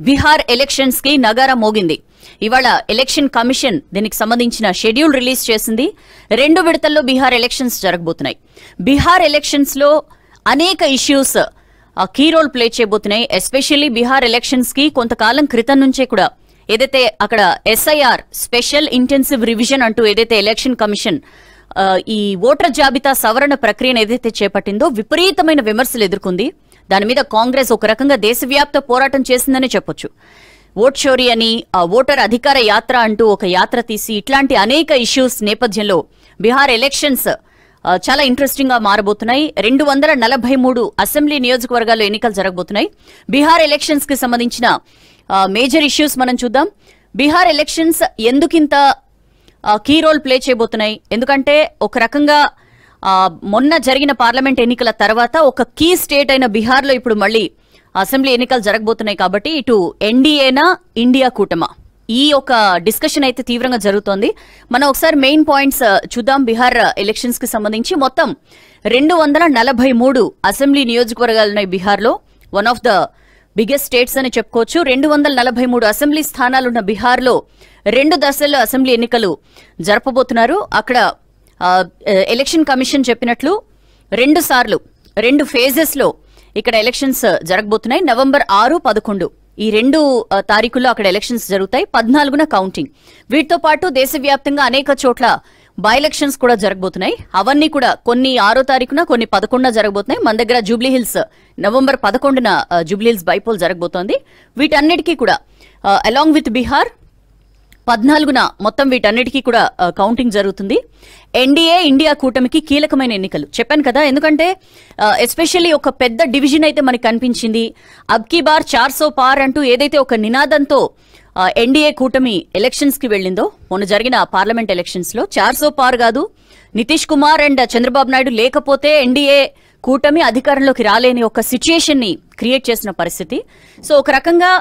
Bihar elections కి నగారా మోగింది. ఇవాళ ఎలక్షన్ కమిషన్ దీనికి సంబంధించిన షెడ్యూల్ రిలీజ్ చేసింది. 2 విడతల్లో బీహార్ ఎలక్షన్స్ జరగబోతున్నాయి. బీహార్ ఎలక్షన్స్ లో అనేక ఇష్యూస్ కీ రోల్ ప్లే చేయబోతున్నాయి. ఎస్పెషల్లీ బీహార్ ఎలక్షన్స్ కి కొంతకాలం క్రితం నుంచే కూడా ఏదైతే అక్కడ SIR స్పెషల్ ఇంటెన్సివ్ రివిజన్ అంటూ ఏదైతే ఎలక్షన్ కమిషన్ ఈ ఓటర్ జాబితా సవరణ ప్రక్రియను ఏదైతే చేపట్టిందో విపరీతమైన విమర్శలు ఎదుర్కొంది. దాని మీద కాంగ్రెస్ ఒక రకంగా దేశవ్యాప్త పోరాటం చేసిందని చెప్పొచ్చు. ఓట్ చోరీ అని, ఓటర్ అధికార యాత్ర అంటూ ఒక యాత్ర తీసి ఇట్లాంటి అనేక ఇష్యూస్ నేపథ్యంలో బీహార్ ఎలక్షన్స్ చాలా ఇంట్రెస్టింగ్ గా మారబోతున్నాయి. 243 అసెంబ్లీ నియోజకవర్గాల్లో ఎన్నికలు జరగబోతున్నాయి. బీహార్ ఎలక్షన్స్ కి సంబంధించిన మేజర్ ఇష్యూస్ మనం చూద్దాం. బీహార్ ఎలక్షన్స్ ఎందుకింత కీ రోల్ ప్లే చేయబోతున్నాయి? ఎందుకంటే ఒక రకంగా మొన్న జరిగిన పార్లమెంట్ ఎన్నికల తర్వాత ఒక కీ స్టేట్ అయిన బీహార్ లో ఇప్పుడు మళ్లీ అసెంబ్లీ ఎన్నికలు జరగబోతున్నాయి. కాబట్టి ఇటు ఎన్డీఏనా, ఇండియా కూటమా, ఈ ఒక డిస్కషన్ అయితే తీవ్రంగా జరుగుతోంది. మనం ఒకసారి మెయిన్ పాయింట్స్ చూద్దాం. బీహార్ ఎలక్షన్స్ కి సంబంధించి మొత్తం 243 అసెంబ్లీ నియోజకవర్గాలున్నాయి బీహార్ లో. One of the biggest states అని చెప్పుకోవచ్చు. 243 అసెంబ్లీ స్థానాలున్న బీహార్ లో 2 దశల్లో అసెంబ్లీ ఎన్నికలు జరపబోతున్నారు. అక్కడ ఎలక్షన్ కమిషన్ చెప్పినట్లు 2 సార్లు 2 ఫేజెస్ లో ఇక్కడ ఎలక్షన్స్ జరగబోతున్నాయి. నవంబర్ 6, 11 ఈ 2 తారీఖుల్లో అక్కడ ఎలక్షన్స్ జరుగుతాయి. 14న కౌంటింగ్. వీటితో పాటు దేశవ్యాప్తంగా అనేక చోట్ల బై ఎలక్షన్స్ కూడా జరగబోతున్నాయి. అవన్నీ కూడా కొన్ని 6వ తారీఖున, కొన్ని 11న జరగబోతున్నాయి. మన దగ్గర జూబ్లీహిల్స్ నవంబర్ 11న జూబ్లీహిల్స్ బైపోల్ జరగబోతోంది. వీటన్నిటికీ కూడా అలాంగ్ విత్ బీహార్ 14న మొత్తం వీటన్నిటికీ కూడా కౌంటింగ్ జరుగుతుంది. ఎన్డీఏ, ఇండియా కూటమికి కీలకమైన ఎన్నికలు చెప్పాను కదా. ఎందుకంటే ఎస్పెషల్లీ ఒక పెద్ద డివిజన్ అయితే మనకి కనిపించింది. అబ్ కీ బార్ 400 పార్ అంటూ ఏదైతే ఒక నినాదంతో ఎన్డీఏ కూటమి ఎలక్షన్స్ కి వెళ్లిందో మొన్న జరిగిన పార్లమెంట్ ఎలక్షన్స్ లో 400 పార్ కాదు, నితీష్ కుమార్ అండ్ చంద్రబాబు నాయుడు లేకపోతే ఎన్డీఏ కూటమి అధికారంలోకి రాలేని ఒక సిచ్యుయేషన్ ని క్రియేట్ చేసిన పరిస్థితి. సో ఒక రకంగా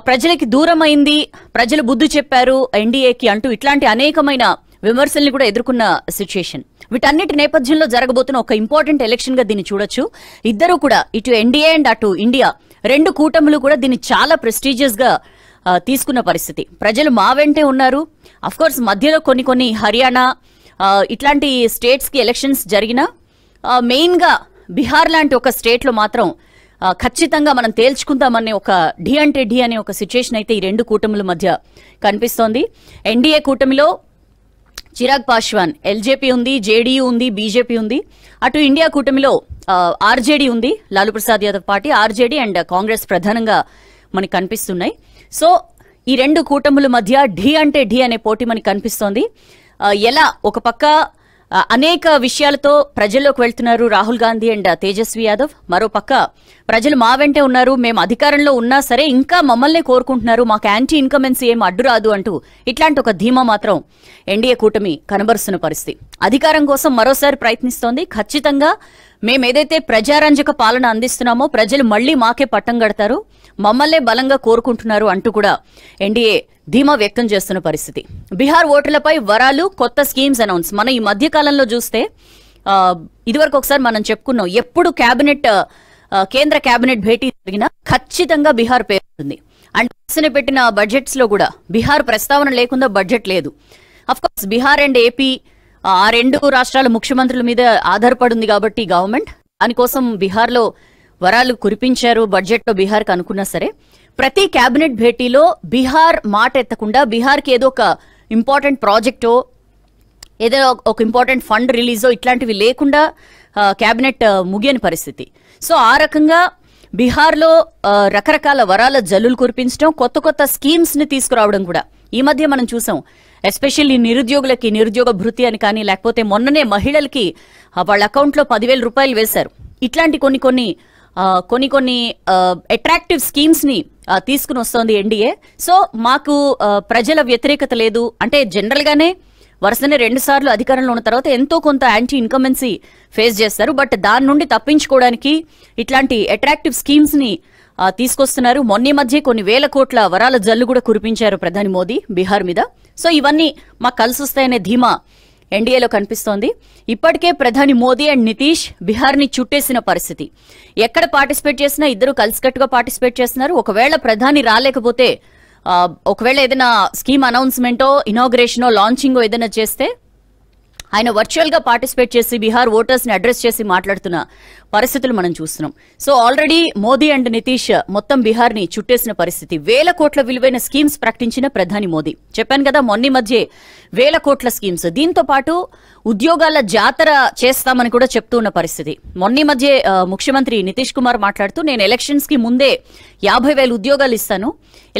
ప్రజలకి దూరం అయింది, ప్రజలు బుద్ధి చెప్పారు ఎన్డీఏకి అంటూ ఇట్లాంటి అనేకమైన విమర్శల్ని కూడా ఎదుర్కొన్న సిచ్యుయేషన్. వీటన్నిటి నేపథ్యంలో జరగబోతున్న ఒక ఇంపార్టెంట్ ఎలక్షన్ గా దీన్ని చూడొచ్చు. ఇద్దరు కూడా ఇటు ఎన్డీఏ అండ్ అటు ఇండియా 2 కూటములు కూడా దీన్ని చాలా ప్రెస్టీజియస్ గా తీసుకున్న పరిస్థితి. ప్రజలు మా వెంటే ఉన్నారు. అఫ్ కోర్స్ మధ్యలో కొన్ని హర్యానా ఇట్లాంటి స్టేట్స్ కి ఎలక్షన్స్ జరిగినా మెయిన్ గా బీహార్ లాంటి ఒక స్టేట్ లో మాత్రం ఖచ్చితంగా మనం తేల్చుకుందామనే ఒక ఢీ అంటే ఢీ అనే ఒక సిచ్యుయేషన్ అయితే ఈ 2 కూటముల మధ్య కనిపిస్తోంది. ఎన్డీఏ కూటమిలో చిరాగ్ పాస్వాన్ ఎల్జేపీ ఉంది, జేడీయూ ఉంది, బీజేపీ ఉంది. అటు ఇండియా కూటమిలో ఆర్జేడీ ఉంది, Lalu Prasad Yadav party, RJD and Congress ప్రధానంగా మనకి కనిపిస్తున్నాయి. సో ఈ 2 కూటముల మధ్య ఢీ అంటే ఢీ అనే పోటీ మనకి కనిపిస్తోంది. ఎలా ఒక పక్క అనేక విషయాలతో ప్రజల్లోకి వెళ్తున్నారు రాహుల్ గాంధీ అండ్ తేజస్వి యాదవ్, మరో పక్క ప్రజలు మా వెంటే ఉన్నారు, మేము అధికారంలో ఉన్నా సరే ఇంకా మమ్మల్నే కోరుకుంటున్నారు, మాకు యాంటీ ఇన్కమెన్సీ ఏం అడ్డు రాదు అంటూ ఇట్లాంటి ఒక ధీమా మాత్రం ఎన్డీఏ కూటమి కనబరుస్తున్న పరిస్థితి. అధికారం కోసం మరోసారి ప్రయత్నిస్తోంది. ఖచ్చితంగా మేమేదైతే ప్రజారంజక పాలన అందిస్తున్నామో ప్రజలు మళ్లీ మాకే పట్టం కడతారు, మమ్మల్నే బలంగా కోరుకుంటున్నారు అంటూ కూడా ఎన్డీఏ ధీమా వ్యక్తం చేస్తున్న పరిస్థితి. బీహార్ ఓటర్లపై వరాలు, కొత్త స్కీమ్స్ అనౌన్స్. మనం ఈ మధ్య కాలంలో చూస్తే ఇదివరకు ఒకసారి మనం చెప్పుకున్నాం, ఎప్పుడు కేంద్ర కేబినెట్ భేటీ జరిగినా ఖచ్చితంగా బీహార్ పేరుంది. అంటే పెట్టిన బడ్జెట్స్ లో కూడా బీహార్ ప్రస్తావన లేకుండా బడ్జెట్ లేదు. Of course Bihar and AP ఆ 2 రాష్ట్రాల ముఖ్యమంత్రుల మీద ఆధారపడింది కాబట్టి గవర్నమెంట్ దానికోసం బీహార్ లో వరాలు కురిపించారు బడ్జెట్ లో బీహార్ కి అనుకున్నా సరే ప్రతి కేబినెట్ భేటీలో బీహార్ మాట ఎత్తకుండా బీహార్ కి ఏదో ఒక ఇంపార్టెంట్ ప్రాజెక్టో ఏదో ఒక ఇంపార్టెంట్ ఫండ్ రిలీజో ఇట్లాంటివి లేకుండా కేబినెట్ ముగియని పరిస్థితి. సో ఆ రకంగా బీహార్ లో రకరకాల వరాల జల్లులు కురిపించడం, కొత్త స్కీమ్స్ ని తీసుకురావడం కూడా ఈ మధ్య మనం చూసాం. ఎస్పెషల్లీ నిరుద్యోగులకి నిరుద్యోగ భృతి అని కానీ, లేకపోతే మొన్ననే మహిళలకి వాళ్ళ అకౌంట్ లో 10,000 రూపాయలు వేశారు. ఇట్లాంటి కొన్ని అట్రాక్టివ్ స్కీమ్స్ ని తీసుకుని వస్తోంది ఎన్డీఏ. సో మాకు ప్రజల వ్యతిరేకత లేదు అంటే జనరల్ గానే వరుసనే 2 సార్లు అధికారంలో ఉన్న తర్వాత ఎంతో కొంత యాంటీ ఇన్కమెన్సీ ఫేస్ చేస్తారు. బట్ దాని నుండి తప్పించుకోవడానికి ఇట్లాంటి అట్రాక్టివ్ స్కీమ్స్ ని తీసుకొస్తున్నారు. మొన్న మధ్య కొన్ని వేల కోట్ల వరాల జల్లు కూడా కురిపించారు ప్రధాని మోదీ బీహార్ మీద. సో ఇవన్నీ మాకు కలిసి వస్తాయనే ధీమా ఎన్డీఏలో కనిపిస్తోంది. ఇప్పటికే ప్రధాని మోదీ అండ్ నితీష్ బీహార్ ని చుట్టేసిన పరిస్థితి. ఎక్కడ పార్టిసిపేట్ చేసినా ఇద్దరు కలిసికట్టుగా పార్టిసిపేట్ చేస్తున్నారు. ఒకవేళ ప్రధాని రాలేకపోతే ఒకవేళ ఏదైనా స్కీమ్ అనౌన్స్మెంటో ఇనాగ్రేషనో లాంచింగో ఏదైనా చేస్తే ఆయన వర్చువల్ గా పార్టిసిపేట్ చేసి బీహార్ ఓటర్స్ ని అడ్రస్ చేసి మాట్లాడుతున్న పరిస్థితులు మనం చూస్తున్నాం. So already Modi and Nitish మొత్తం బీహార్ ని చుట్టేసిన పరిస్థితి. 1000 కోట్ల విలువైన స్కీమ్స్ ప్రకటించిన ప్రధాని మోదీ. చెప్పాను కదా మొన్న మధ్య 1000 కోట్ల స్కీమ్స్. దీంతో పాటు ఉద్యోగాల జాతర చేస్తామని కూడా చెప్తూ ఉన్న పరిస్థితి. మొన్న మధ్య ముఖ్యమంత్రి నితీష్ కుమార్ మాట్లాడుతూ నేను ఎలక్షన్స్ కి ముందే 50,000 ఉద్యోగాలు ఇస్తాను,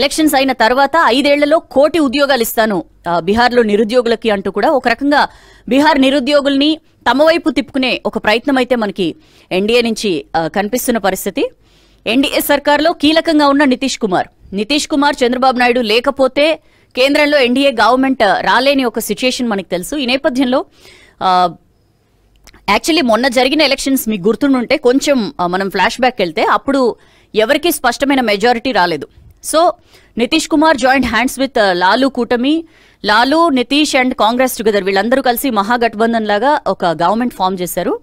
ఎలక్షన్స్ అయిన తర్వాత 5 ఏళ్లలో 1 కోటి ఉద్యోగాలు ఇస్తాను బీహార్ లో నిరుద్యోగులకి అంటూ కూడా ఒక రకంగా బీహార్ నిరుద్యోగుల్ని తమ వైపు తిప్పుకునే ఒక ప్రయత్నం అయితే మనకి ఎన్డీఏ నుంచి కనిపిస్తున్న పరిస్థితి. ఎన్డీఏ సర్కార్లో కీలకంగా ఉన్న నితీష్ కుమార్ చంద్రబాబు నాయుడు లేకపోతే కేంద్రంలో ఎన్డీఏ గవర్నమెంట్ రాలేని ఒక సిచ్యుయేషన్ మనకు తెలుసు. ఈ నేపథ్యంలో యాక్చువల్లీ మొన్న జరిగిన ఎలక్షన్స్ మీకు గుర్తుండుంటే కొంచెం మనం ఫ్లాష్ బ్యాక్ వెళ్తే అప్పుడు ఎవరికి స్పష్టమైన మెజారిటీ రాలేదు. So Nitish Kumar joint hands with Lalu కూటమి, లాలూ నితీష్ అండ్ కాంగ్రెస్ టుగెదర్ వీళ్ళందరూ కలిసి మహాగఠబంధన్ లాగా ఒక గవర్నమెంట్ ఫామ్ చేశారు.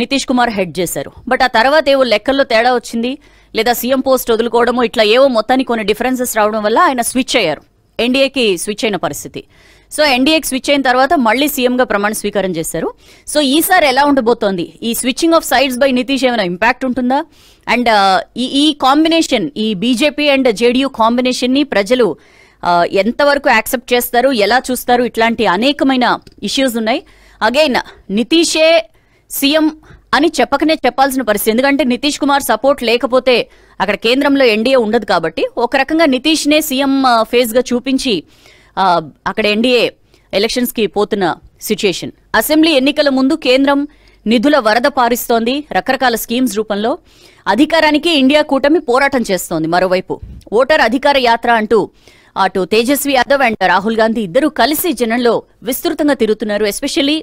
నితీష్ కుమార్ హెడ్ చేశారు. బట్ ఆ తర్వాత ఏవో లెక్కల్లో తేడా వచ్చింది, లేదా సీఎం పోస్ట్ వదులుకోవడము, ఇట్లా ఏవో మొత్తానికి కొన్ని డిఫరెన్సెస్ రావడం వల్ల ఆయన స్విచ్ అయ్యారు, ఎన్డీఏకి స్విచ్ అయిన పరిస్థితి. సో ఎన్డీఏకి స్విచ్ అయిన తర్వాత మళ్లీ సీఎంగా ప్రమాణ స్వీకారం చేశారు. సో ఈసారి ఎలా ఉండబోతోంది, ఈ switching of sides by Nitish ఏమైనా ఇంపాక్ట్ ఉంటుందా? అండ్ ఈ కాంబినేషన్, ఈ బీజేపీ అండ్ జేడీయూ కాంబినేషన్ ని ప్రజలు ఎంతవరకు యాక్సెప్ట్ చేస్తారు, ఎలా చూస్తారు, ఇట్లాంటి అనేకమైన ఇష్యూస్ ఉన్నాయి. అగైన్ నితీషే సీఎం అని చెప్పకనే చెప్పాల్సిన పరిస్థితి. ఎందుకంటే నితీష్ కుమార్ సపోర్ట్ లేకపోతే అక్కడ కేంద్రంలో ఎన్డీఏ ఉండదు కాబట్టి ఒక రకంగా నితీష్ నే సీఎం ఫేజ్ గా చూపించి అక్కడ ఎన్డీఏ ఎలక్షన్స్ కి పోతున్న సిచ్యుయేషన్. అసెంబ్లీ ఎన్నికల ముందు కేంద్రం నిధుల వరద పారిస్తోంది రకరకాల స్కీమ్స్ రూపంలో. అధికారానికి ఇండియా కూటమి పోరాటం చేస్తోంది. మరోవైపు ఓటర్ అధికార యాత్ర అంటూ అటు తేజస్వి యాదవ్ అండ్ రాహుల్ గాంధీ ఇద్దరు కలిసి జనంలో విస్తృతంగా తిరుగుతున్నారు. ఎస్పెషల్లీ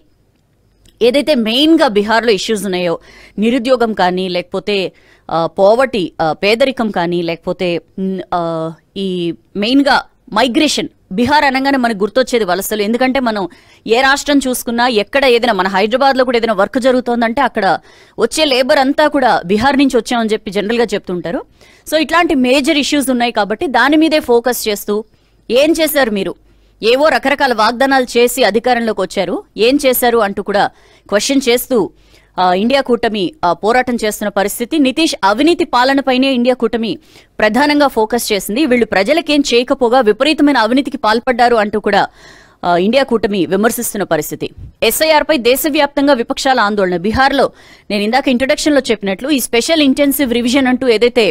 ఏదైతే మెయిన్ గా బీహార్ లో ఇష్యూస్ ఉన్నాయో, నిరుద్యోగం కానీ, లేకపోతే పోవర్టీ పేదరికం కానీ, లేకపోతే ఈ మెయిన్ గా మైగ్రేషన్. బీహార్ అనగానే మనకు గుర్తొచ్చేది వలసలు. ఎందుకంటే మనం ఏ రాష్ట్రం చూసుకున్నా ఎక్కడ ఏదైనా, మన హైదరాబాద్ లో కూడా ఏదైనా వర్క్ జరుగుతోందంటే అక్కడ వచ్చే లేబర్ అంతా కూడా బీహార్ నుంచి వచ్చామని చెప్పి జనరల్ గా చెప్తుంటారు. సో ఇట్లాంటి మేజర్ ఇష్యూస్ ఉన్నాయి కాబట్టి దాని మీదే ఫోకస్ చేస్తూ ఏం చేశారు మీరు, ఏవో రకరకాల వాగ్దానాలు చేసి అధికారంలోకి వచ్చారు, ఏం చేశారు అంటూ కూడా క్వశ్చన్ చేస్తూ ఇండియా కూటమి పోరాటం చేస్తున్న పరిస్థితి. నితీష్ అవినీతి పాలనపైనే ఇండియా కూటమి ప్రధానంగా ఫోకస్ చేసింది. వీళ్లు ప్రజలకేం చేయకపోగా విపరీతమైన అవినీతికి పాల్పడ్డారు అంటూ కూడా ఇండియా కూటమి విమర్శిస్తున్న పరిస్థితి. ఎస్ఐఆర్ పై దేశవ్యాప్తంగా విపక్షాల ఆందోళన. బీహార్ లో నేను ఇందాక ఇంట్రొడక్షన్ లో చెప్పినట్లు ఈ స్పెషల్ ఇంటెన్సివ్ రివిజన్ అంటూ ఏదైతే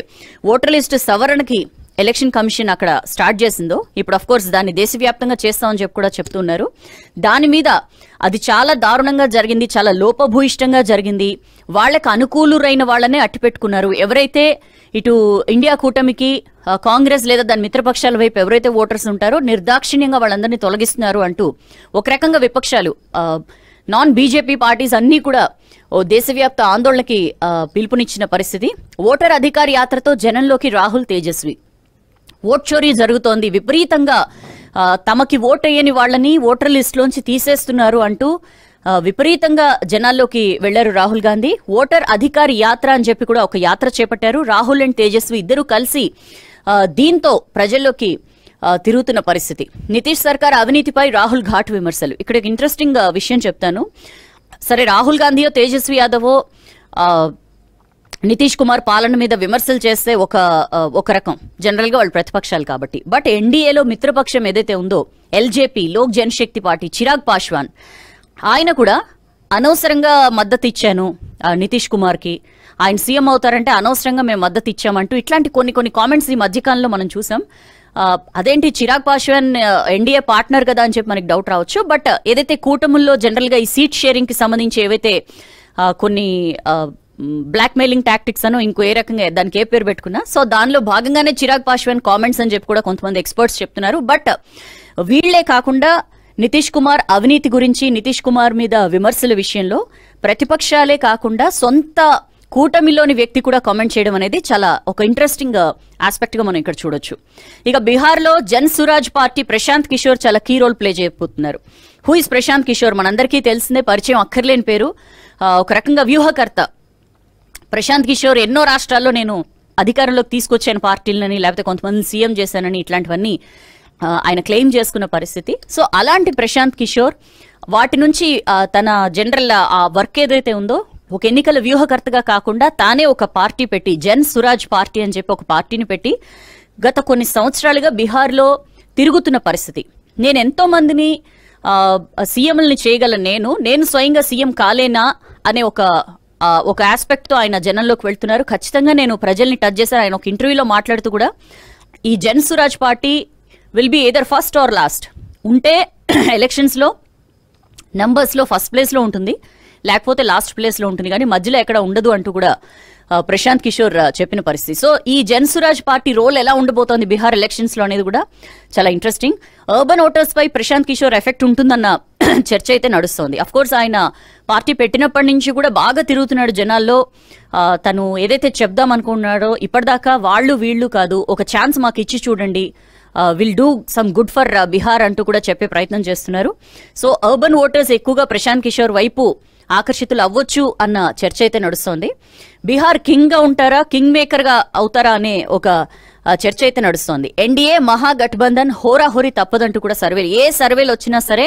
ఓటర్ లిస్ట్ సవరణకి ఎలక్షన్ కమిషన్ అక్కడ స్టార్ట్ చేసిందో, ఇప్పుడు అఫ్ కోర్స్ దాన్ని దేశవ్యాప్తంగా చేస్తామని చెప్పి కూడా చెప్తున్నారు. దాని మీద అది చాలా దారుణంగా జరిగింది, చాలా లోపభూయిష్టంగా జరిగింది. వాళ్లకు అనుకూలురైన వాళ్లనే అట్టిపెట్టుకున్నారు. ఎవరైతే ఇటు ఇండియా కూటమికి కాంగ్రెస్ లేదా దాని మిత్రపక్షాల వైపు ఎవరైతే ఓటర్స్ ఉంటారో నిర్దాక్షిణ్యంగా వాళ్ళందరినీ తొలగిస్తున్నారు అంటూ ఒక రకంగా విపక్షాలు, నాన్ బీజేపీ పార్టీస్ అన్ని కూడా దేశవ్యాప్త ఆందోళనకి పిలుపునిచ్చిన పరిస్థితి. ఓటర్ అధికార యాత్రతో జనంలోకి రాహుల్ తేజస్వి. ఓట్ చోరీ జరుగుతోంది, విపరీతంగా తమకి ఓటేయని వాళ్లని ఓటర్ లిస్ట్ లోంచి తీసేస్తున్నారు అంటూ విపరీతంగా జనాల్లోకి వెళ్లారు రాహుల్ గాంధీ. ఓటర్ అధికారి యాత్ర అని చెప్పి కూడా ఒక యాత్ర చేపట్టారు. రాహుల్ అండ్ తేజస్వి ఇద్దరు కలిసి దీంతో ప్రజల్లోకి తిరుగుతున్న పరిస్థితి. నితీష్ సర్కార్ అవినీతిపై రాహుల్ ఘాట్ విమర్శలు. ఇక్కడ ఒక ఇంట్రెస్టింగ్ విషయం చెప్తాను. సరే, రాహుల్ గాంధీయో తేజస్వి యాదవో నితీష్ కుమార్ పాలన మీద విమర్శలు చేస్తే ఒక రకం, జనరల్ గా వాళ్ళు ప్రతిపక్షాలు కాబట్టి. బట్ ఎన్డీఏలో మిత్రపక్షం ఏదైతే ఉందో ఎల్జేపీ, లోక్ జనశక్తి పార్టీ, చిరాగ్ పాశ్వాన్, ఆయన కూడా అనవసరంగా మద్దతు ఇచ్చాను నితీష్ కుమార్ కి, ఆయన సీఎం అవుతారంటే అనవసరంగా మేము మద్దతు ఇచ్చామంటూ ఇట్లాంటి కొన్ని కామెంట్స్ ఈ మధ్యకాలంలో మనం చూసాం. అదేంటి చిరాగ్ పాశ్వాన్ ఎన్డీఏ పార్ట్నర్ కదా అని చెప్పి మనకి డౌట్ రావచ్చు. బట్ ఏదైతే కూటముల్లో జనరల్ గా ఈ సీట్ షేరింగ్ కి సంబంధించి ఏవైతే కొన్ని బ్లాక్ మెయిలింగ్ టాక్టిక్స్ అనో ఇంకో ఏ రకంగా దానికి ఏ పేరు పెట్టుకున్నా, సో దానిలో భాగంగానే చిరాగ్ పాశ్వాన్ కామెంట్స్ అని చెప్పి కూడా కొంతమంది ఎక్స్పర్ట్స్ చెప్తున్నారు. బట్ వీళ్లే కాకుండా నితీష్ కుమార్ అవినీతి గురించి, నితీష్ కుమార్ మీద విమర్శల విషయంలో ప్రతిపక్షాలే కాకుండా సొంత కూటమిలోని వ్యక్తి కూడా కామెంట్ చేయడం అనేది చాలా ఒక ఇంట్రెస్టింగ్ ఆస్పెక్ట్ గా మనం ఇక్కడ చూడొచ్చు. ఇక బీహార్లో జన్ సురాజ్ పార్టీ ప్రశాంత్ కిషోర్ చాలా కీ రోల్ ప్లే చేయబోతున్నారు. Who is Prashant Kishor? మనందరికీ తెలిసిందే, పరిచయం అక్కర్లేని పేరు. ఒక రకంగా వ్యూహకర్త ప్రశాంత్ కిషోర్. ఎన్నో రాష్ట్రాల్లో నేను అధికారంలోకి తీసుకొచ్చాను పార్టీలని, లేకపోతే కొంతమంది సీఎం చేశానని ఇట్లాంటివన్నీ ఆయన క్లెయిమ్ చేసుకున్న పరిస్థితి. సో అలాంటి ప్రశాంత్ కిషోర్ వాటి నుంచి తన జనరల్ ఆ వర్క్ ఏదైతే ఉందో ఒక ఎన్నికల వ్యూహకర్తగా కాకుండా తానే ఒక పార్టీ పెట్టి, జన్ సురాజ్ పార్టీ అని చెప్పి ఒక పార్టీని పెట్టి గత కొన్ని సంవత్సరాలుగా బీహార్లో తిరుగుతున్న పరిస్థితి. నేను ఎంతో మందిని సీఎంలని చేయగలను, నేను స్వయంగా సీఎం కాలేనా అనే ఒక ఆస్పెక్ట్ తో ఆయన జనంలోకి వెళ్తున్నారు. ఖచ్చితంగా నేను ప్రజల్ని టచ్ చేశాను. ఆయన ఒక ఇంటర్వ్యూలో మాట్లాడుతూ కూడా ఈ Jan Suraj party will be either first or last. ఉంటే ఎలక్షన్స్ లో నంబర్స్ లో ఫస్ట్ ప్లేస్ లో ఉంటుంది, లేకపోతే లాస్ట్ ప్లేస్ లో ఉంటుంది, కానీ మధ్యలో ఎక్కడ ఉండదు అంటూ కూడా ప్రశాంత్ కిషోర్ చెప్పిన పరిస్థితి. సో ఈ జన్ సురాజ్ పార్టీ రోల్ ఎలా ఉండబోతోంది బీహార్ ఎలక్షన్స్ లో అనేది కూడా చాలా ఇంట్రెస్టింగ్. అర్బన్ ఓటర్స్ పై ప్రశాంత్ కిషోర్ ఎఫెక్ట్ ఉంటుందన్న చర్చ అయితే నడుస్తోంది. అఫ్ కోర్స్ ఆయన పార్టీ పెట్టినప్పటి నుంచి కూడా బాగా తిరుగుతున్నాడు జనాల్లో. తను ఏదైతే చెప్దాం అనుకున్నాడో ఇప్పటిదాకా వాళ్ళు వీళ్ళు కాదు, ఒక ఛాన్స్ మాకు ఇచ్చి చూడండి, will do some good for Bihar అంటూ కూడా చెప్పే ప్రయత్నం చేస్తున్నారు. సో అర్బన్ ఓటర్స్ ఎక్కువగా ప్రశాంత్ కిషోర్ వైపు ఆకర్షితులు అవ్వచ్చు అన్న చర్చ అయితే నడుస్తోంది. బీహార్ కింగ్ గా ఉంటారా, కింగ్ మేకర్ గా అవుతారా అనే ఒక చర్చ అయితే నడుస్తోంది. ఎన్డీఏ మహాగఠబంధన్ హోరాహోరీ తప్పదంటూ కూడా సర్వేలు, ఏ సర్వేలు వచ్చినా సరే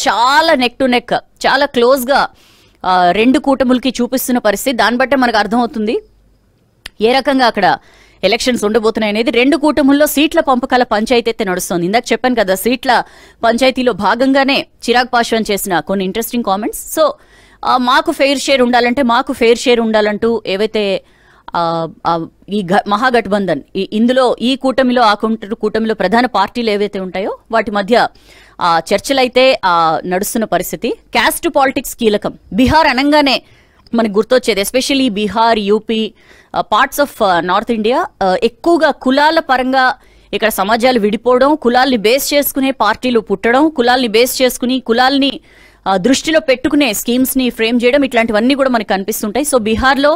చాలా నెక్ టు నెక్, చాలా క్లోజ్ గా రెండు కూటములకి చూపిస్తున్న పరిస్థితి. దాన్ని బట్టే మనకు అర్థమవుతుంది ఏ రకంగా అక్కడ ఎలక్షన్స్ ఉండబోతున్నాయి అనేది. రెండు కూటముల్లో సీట్ల పంపకాల పంచాయతీ అయితే నడుస్తోంది. ఇందాక చెప్పాను కదా, సీట్ల పంచాయతీలో భాగంగానే చిరాగ్ పాశ్వాన్ చేసిన కొన్ని ఇంట్రెస్టింగ్ కామెంట్స్. సో మాకు ఫెయిర్ షేర్ ఉండాలంటే మాకు ఫెయిర్ షేర్ ఉండాలంటూ ఏవైతే ఈ మహాగఠబంధన్ ఇందులో ఈ కూటమిలో ఆ కూటమిలో ప్రధాన పార్టీలు ఏవైతే ఉంటాయో వాటి మధ్య చర్చలైతే నడుస్తున్న పరిస్థితి. క్యాస్ట్ పాలిటిక్స్ కీలకం. బీహార్ అనగానే మనకు గుర్తొచ్చేది especially Bihar, UP, parts of north India ఎక్కువగా కులాల పరంగా ఇక్కడ సమాజాలు విడిపోవడం, కులాల్ని బేస్ చేసుకునే పార్టీలు పుట్టడం, కులాల్ని బేస్ చేసుకుని కులాల్ని దృష్టిలో పెట్టుకునే స్కీమ్స్ ని ఫ్రేమ్ చేయడం, ఇట్లాంటివన్నీ కూడా మనకు కనిపిస్తుంటాయి. సో బీహార్లో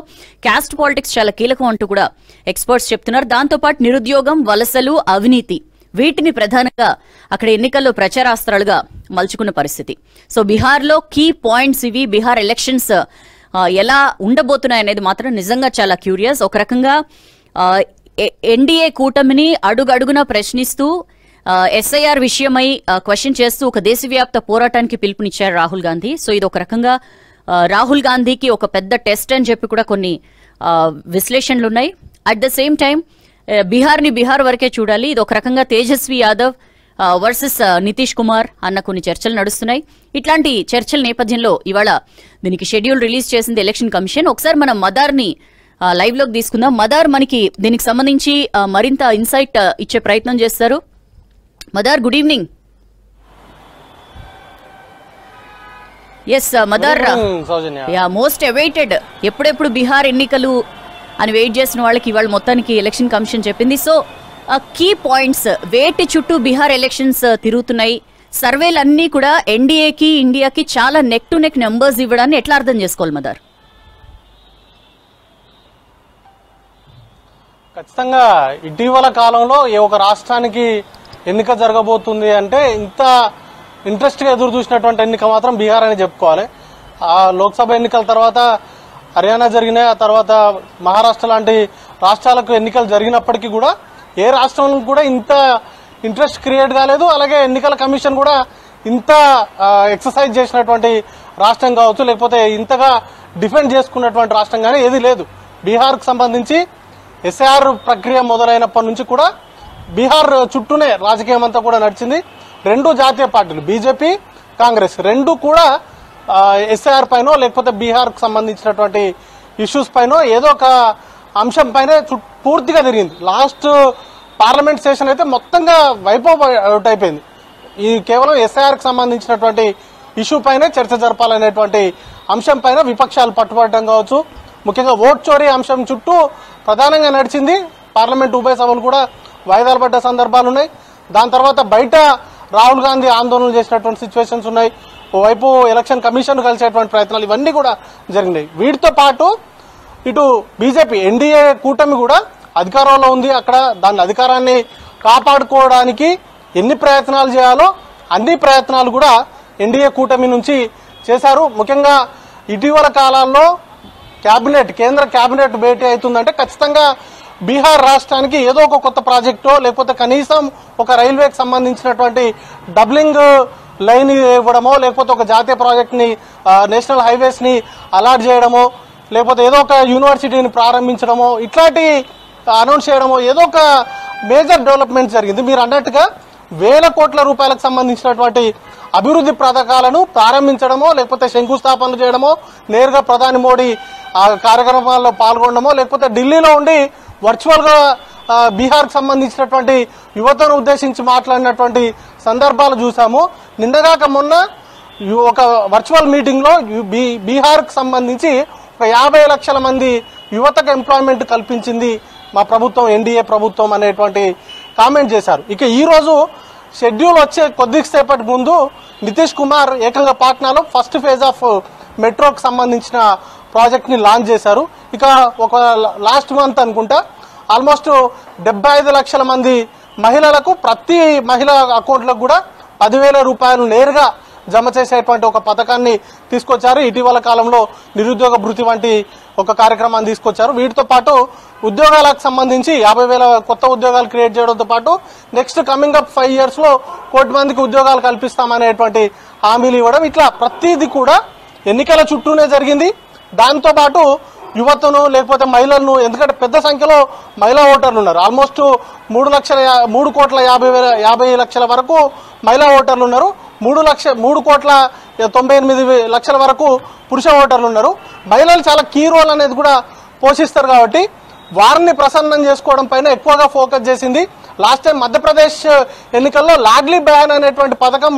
క్యాస్ట్ పాలిటిక్స్ చాలా కీలకం అంటూ కూడా ఎక్స్పర్ట్స్ చెప్తున్నారు. దాంతోపాటు నిరుద్యోగం, వలసలు, అవినీతి, వీటిని ప్రధానంగా అక్కడ ఎన్నికల్లో ప్రచారాస్త్రాలుగా మలుచుకున్న పరిస్థితి. సో బీహార్లో కీ పాయింట్స్ ఇవి. బీహార్ ఎలక్షన్స్ ఎలా ఉండబోతున్నాయి అనేది మాత్రం నిజంగా చాలా క్యూరియస్. ఒక రకంగా ఎన్డీఏ కూటమిని అడుగడుగునా ప్రశ్నిస్తూ ఎస్ఐఆర్ విషయమై క్వశ్చన్ చేస్తూ ఒక దేశవ్యాప్త పోరాటానికి పిలుపునిచ్చారు రాహుల్ గాంధీ. సో ఇది ఒక రకంగా రాహుల్ గాంధీకి ఒక పెద్ద టెస్ట్ అని చెప్పి కూడా కొన్ని విశ్లేషణలు ఉన్నాయి. అట్ ద సేమ్ టైం బీహార్ని బీహార్ వరకే చూడాలి. ఇది ఒక రకంగా తేజస్వి యాదవ్ వర్సెస్ నితీష్ కుమార్ అన్న కొన్ని చర్చలు నడుస్తున్నాయి. ఇట్లాంటి చర్చల నేపథ్యంలో ఇవాళ దీనికి షెడ్యూల్ రిలీజ్ చేసింది ఎలక్షన్ కమిషన్. ఒకసారి మనం మదార్ని లైవ్ లోకి తీసుకుందాం. మదార్ మనకి దీనికి సంబంధించి మరింత ఇన్సైట్ ఇచ్చే ప్రయత్నం చేస్తారు. మదార్, గుడ్ ఈవినింగ్. ఎస్ మదార్, మోస్ట్ అవైటెడ్, ఎప్పుడెప్పుడు బీహార్ ఎన్నికలు అని వెయిట్ చేసిన వాళ్ళకి ఇవాళ మొత్తానికి ఎలక్షన్ కమిషన్ చెప్పింది. సో కీ పాయింట్స్ వేటి చుట్టూ బీహార్ ఎలక్షన్స్ తిరుగుతున్నాయి. సర్వేలన్నీ కూడా ఎన్డీఏకి ఇండియాకి చాలా నెక్ టు నెక్ నెంబర్స్ ఇవ్వడాన్ని ఎట్లా అర్థం చేసుకోవాలి మదార్? ఖచ్చితంగా ఇటీవల కాలంలో ఏ ఒక రాష్ట్రానికి ఎన్నిక జరగబోతుంది అంటే ఇంత ఇంట్రెస్ట్ గా ఎదురు చూసినటువంటి ఎన్నిక మాత్రం బీహార్ అని చెప్పుకోవాలి. ఆ లోక్సభ ఎన్నికల తర్వాత హర్యానా జరిగినాయి, ఆ తర్వాత మహారాష్ట్ర లాంటి రాష్ట్రాలకు ఎన్నికలు జరిగినప్పటికీ కూడా ఏ రాష్ట్రంలో కూడా ఇంత ఇంట్రెస్ట్ క్రియేట్ కాలేదు. అలాగే ఎన్నికల కమిషన్ కూడా ఇంత ఎక్సర్సైజ్ చేసినటువంటి రాష్ట్రం కావచ్చు, లేకపోతే ఇంతగా డిఫెండ్ చేసుకున్నటువంటి రాష్ట్రం కానీ ఏది లేదు. బీహార్కు సంబంధించి ఎస్ఐఆర్ ప్రక్రియ మొదలైనప్పటి నుంచి కూడా బీహార్ చుట్టూనే రాజకీయం అంతా కూడా నడిచింది. రెండు జాతీయ పార్టీలు బీజేపీ, కాంగ్రెస్ రెండు కూడా ఎస్ఐఆర్ పైనో లేకపోతే బీహార్కు సంబంధించినటువంటి ఇష్యూస్ పైనో ఏదో ఒక అంశం పైన పూర్తిగా తిరిగింది. లాస్ట్ పార్లమెంట్ సెషన్ అయితే మొత్తంగా వైప్ అవుట్ అయిపోయింది. ఈ కేవలం ఎస్ఐఆర్కి సంబంధించినటువంటి ఇష్యూ పైనే చర్చ జరపాలనేటువంటి అంశం పైన విపక్షాలు పట్టుబడటం కావచ్చు, ముఖ్యంగా ఓట్ చోరీ అంశం చుట్టూ ప్రధానంగా నడిచింది. పార్లమెంట్ ఉభయ సభలు కూడా వాయిదాలు పడ్డ సందర్భాలు ఉన్నాయి. దాని తర్వాత బయట రాహుల్ గాంధీ ఆందోళనలు చేసినటువంటి సిచ్యువేషన్స్ ఉన్నాయి. ఓవైపు ఎలక్షన్ కమిషన్ కలిసేటువంటి ప్రయత్నాలు ఇవన్నీ కూడా జరిగినాయి. వీటితో పాటు ఇటు బీజేపీ ఎన్డీఏ కూటమి కూడా అధికారంలో ఉంది. అక్కడ దాని అధికారాన్ని కాపాడుకోవడానికి ఎన్ని ప్రయత్నాలు చేయాలో అన్ని ప్రయత్నాలు కూడా ఎన్డీఏ కూటమి నుంచి చేశారు. ముఖ్యంగా ఇటీవల కాలాల్లో కేంద్ర కేబినెట్ భేటీ అవుతుందంటే ఖచ్చితంగా బీహార్ రాష్ట్రానికి ఏదో ఒక కొత్త ప్రాజెక్టో లేకపోతే కనీసం ఒక రైల్వేకి సంబంధించినటువంటి డబ్లింగ్ లైన్ ఇవ్వడమో లేకపోతే ఒక జాతీయ ప్రాజెక్ట్ని నేషనల్ హైవేస్ ని అలాట్ చేయడమో లేకపోతే ఏదో ఒక యూనివర్సిటీని ప్రారంభించడమో ఇట్లాంటి అనౌన్స్ చేయడమో ఏదో ఒక మేజర్ డెవలప్మెంట్ జరిగింది. మీరు అన్నట్టుగా వేల కోట్ల రూపాయలకు సంబంధించినటువంటి అభివృద్ధి పథకాలను ప్రారంభించడమో లేకపోతే శంకుస్థాపనలు చేయడమో నేరుగా ప్రధాని మోడీ ఆ కార్యక్రమాల్లో పాల్గొనడమో లేకపోతే ఢిల్లీలో ఉండి వర్చువల్ గా బీహార్కి సంబంధించినటువంటి యువతను ఉద్దేశించి మాట్లాడినటువంటి సందర్భాలు చూసాము. నిన్నగాక మొన్న ఒక వర్చువల్ మీటింగ్ లో బీహార్కి సంబంధించి ఒక 50 లక్షల మంది యువతకు ఎంప్లాయ్మెంట్ కల్పించింది మా ప్రభుత్వం ఎన్డీఏ ప్రభుత్వం అనేటువంటి కామెంట్ చేశారు. ఇక ఈ రోజు షెడ్యూల్ వచ్చే కొద్దిసేపటి ముందు నితీష్ కుమార్ ఏకంగా పాట్నాలో ఫస్ట్ ఫేజ్ ఆఫ్ మెట్రోకి సంబంధించిన ప్రాజెక్ట్ ని లాంచ్ చేశారు. ఇక ఒక లాస్ట్ మంత్ అనుకుంటా ఆల్మోస్ట్ 75 లక్షల మంది మహిళలకు ప్రతి మహిళ అకౌంట్లకు కూడా 10,000 రూపాయలు నేరుగా జమ చేసేటువంటి ఒక పథకాన్ని తీసుకొచ్చారు. ఇటీవల కాలంలో నిరుద్యోగ భృతి వంటి ఒక కార్యక్రమాన్ని తీసుకొచ్చారు. వీటితో పాటు ఉద్యోగాలకు సంబంధించి 50,000 కొత్త ఉద్యోగాలు క్రియేట్ చేయడంతో పాటు నెక్స్ట్ కమింగ్ అప్ 5 years లో 1 కోటి మందికి ఉద్యోగాలు కల్పిస్తామనేటువంటి హామీలు ఇవ్వడం ఇట్లా ప్రతిదీ కూడా ఎన్నికల చుట్టూనే జరిగింది. దాంతో పాటు యువతను లేకపోతే మహిళలను ఎందుకంటే పెద్ద సంఖ్యలో మహిళా ఓటర్లు ఉన్నారు. ఆల్మోస్ట్ 3,50,00,000 లక్షల వరకు మహిళా ఓటర్లు ఉన్నారు. 3,98,00,000 వరకు పురుష ఓటర్లు ఉన్నారు. మహిళలు చాలా కీ రోల్ అనేది కూడా పోషిస్తారు కాబట్టి వారిని ప్రసన్నం చేసుకోవడం పైన ఎక్కువగా ఫోకస్ చేసింది. లాస్ట్ టైం మధ్యప్రదేశ్ ఎన్నికల్లో లాడ్లీ బహన్ అనేటువంటి పథకం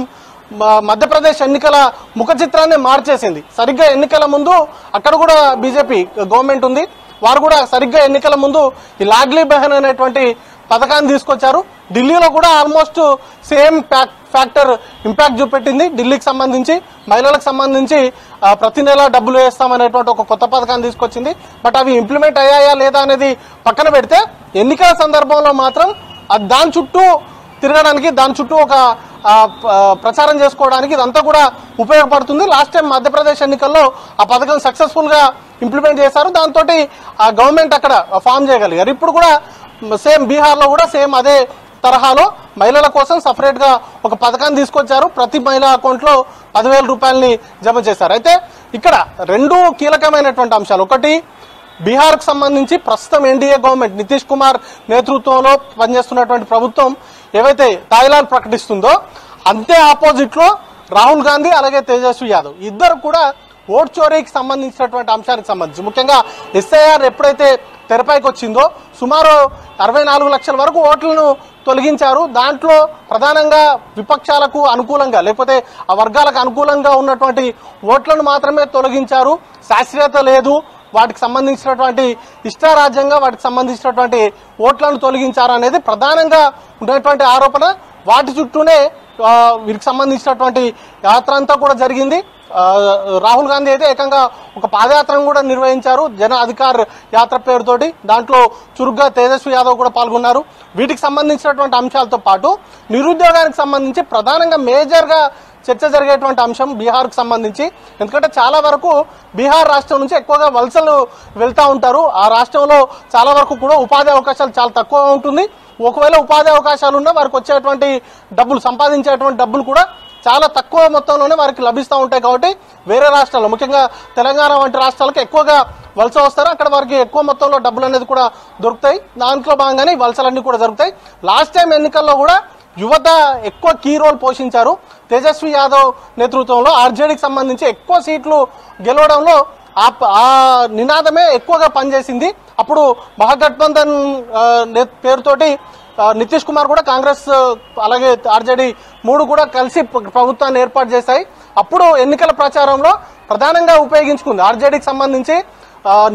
మధ్యప్రదేశ్ ఎన్నికల ముఖ చిత్రాన్ని మార్చేసింది. సరిగ్గా ఎన్నికల ముందు అక్కడ కూడా బీజేపీ గవర్నమెంట్ ఉంది. వారు కూడా సరిగ్గా ఎన్నికల ముందు ఈ లాడ్లీ బహన్ అనేటువంటి పథకాన్ని తీసుకొచ్చారు. ఢిల్లీలో కూడా ఆల్మోస్ట్ సేమ్ ఫ్యాక్టర్ ఇంపాక్ట్ చూపెట్టింది. ఢిల్లీకి సంబంధించి మహిళలకు సంబంధించి ప్రతి నెల డబ్బులు వేస్తామనేటువంటి ఒక కొత్త పథకాన్ని తీసుకొచ్చింది. బట్ అవి ఇంప్లిమెంట్ అయ్యాయా లేదా అనేది పక్కన పెడితే ఎన్నికల సందర్భంలో మాత్రం దాని చుట్టూ తిరగడానికి దాని చుట్టూ ఒక ప్రచారం చేసుకోవడానికి ఇదంతా కూడా ఉపయోగపడుతుంది. లాస్ట్ టైం మధ్యప్రదేశ్ ఎన్నికల్లో ఆ పథకం సక్సెస్ఫుల్ గా ఇంప్లిమెంట్ చేశారు. దాంతో ఆ గవర్నమెంట్ అక్కడ ఫామ్ చేయగలిగారు. ఇప్పుడు కూడా సేమ్ బీహార్ లో కూడా సేమ్ అదే తరహాలో మహిళల కోసం సపరేట్ గా ఒక పథకాన్ని తీసుకొచ్చారు. ప్రతి మహిళా అకౌంట్ లో 10,000 రూపాయలని జమ చేశారు. అయితే ఇక్కడ 2 కీలకమైనటువంటి అంశాలు. ఒకటి బీహార్కు సంబంధించి ప్రస్తుతం ఎన్డీఏ గవర్నమెంట్ నితీష్ కుమార్ నేతృత్వంలో పనిచేస్తున్నటువంటి ప్రభుత్వం ఏవైతే తాయిలాలు ప్రకటిస్తుందో అంతే ఆపోజిట్ లో రాహుల్ గాంధీ అలాగే తేజస్వి యాదవ్ ఇద్దరు కూడా ఓట్ చోరీకి సంబంధించినటువంటి అంశానికి సంబంధించి ముఖ్యంగా ఎస్ఐఆర్ ఎప్పుడైతే తెరపైకి వచ్చిందో సుమారు 64 లక్షల వరకు ఓట్లను తొలగించారు. దాంట్లో ప్రధానంగా విపక్షాలకు అనుకూలంగా లేకపోతే ఆ వర్గాలకు అనుకూలంగా ఉన్నటువంటి ఓట్లను మాత్రమే తొలగించారు. శాస్త్రీయత లేదు, వాటికి సంబంధించినటువంటి ఇష్టారాజ్యంగా వాటికి సంబంధించినటువంటి ఓట్లను తొలగించారు అనేది ప్రధానంగా ఉన్నటువంటి ఆరోపణ. వాటి చుట్టూనే వీరికి సంబంధించినటువంటి యాత్ర అంతా కూడా జరిగింది. రాహుల్ గాంధీ అయితే ఏకంగా ఒక పాదయాత్రను కూడా నిర్వహించారు జన అధికార్ యాత్ర పేరుతోటి. దాంట్లో చురుగ్గా తేజస్వి యాదవ్ కూడా పాల్గొన్నారు. వీటికి సంబంధించినటువంటి అంశాలతో పాటు నిరుద్యోగానికి సంబంధించి ప్రధానంగా మేజర్ గా చర్చ జరిగేటువంటి అంశం బీహార్కు సంబంధించి. ఎందుకంటే చాలా వరకు బీహార్ రాష్ట్రం నుంచి ఎక్కువగా వలసలు వెళ్తా ఉంటారు. ఆ రాష్ట్రంలో చాలా వరకు కూడా ఉపాధి అవకాశాలు చాలా తక్కువ ఉంటుంది. ఒకవేళ ఉపాధి అవకాశాలు ఉన్నా వారికి వచ్చేటువంటి డబ్బులు సంపాదించేటువంటి డబ్బులు కూడా చాలా తక్కువ మొత్తంలోనే వారికి లభిస్తూ ఉంటాయి. కాబట్టి వేరే రాష్ట్రాల్లో ముఖ్యంగా తెలంగాణ వంటి రాష్ట్రాలకు ఎక్కువగా వలస వస్తారు. అక్కడ వారికి ఎక్కువ మొత్తంలో డబ్బులు అనేది కూడా దొరుకుతాయి. దాంట్లో భాగంగానే వలసలన్నీ కూడా జరుగుతాయి. లాస్ట్ టైం ఎన్నికల్లో కూడా యువత ఎక్కువ కీ రోల్ పోషించారు. తేజస్వి యాదవ్ నేతృత్వంలో ఆర్జేడీకి సంబంధించి ఎక్కువ సీట్లు గెలవడంలో ఆ నినాదమే ఎక్కువగా పనిచేసింది. అప్పుడు మహాగఠబంధన్ పేరుతోటి నితీష్ కుమార్ కూడా కాంగ్రెస్ అలాగే ఆర్జేడీ 3 కూడా కలిసి ప్రభుత్వాన్ని ఏర్పాటు చేశాయి. అప్పుడు ఎన్నికల ప్రచారంలో ప్రధానంగా ఉపయోగించుకుంది. ఆర్జేడీకి సంబంధించి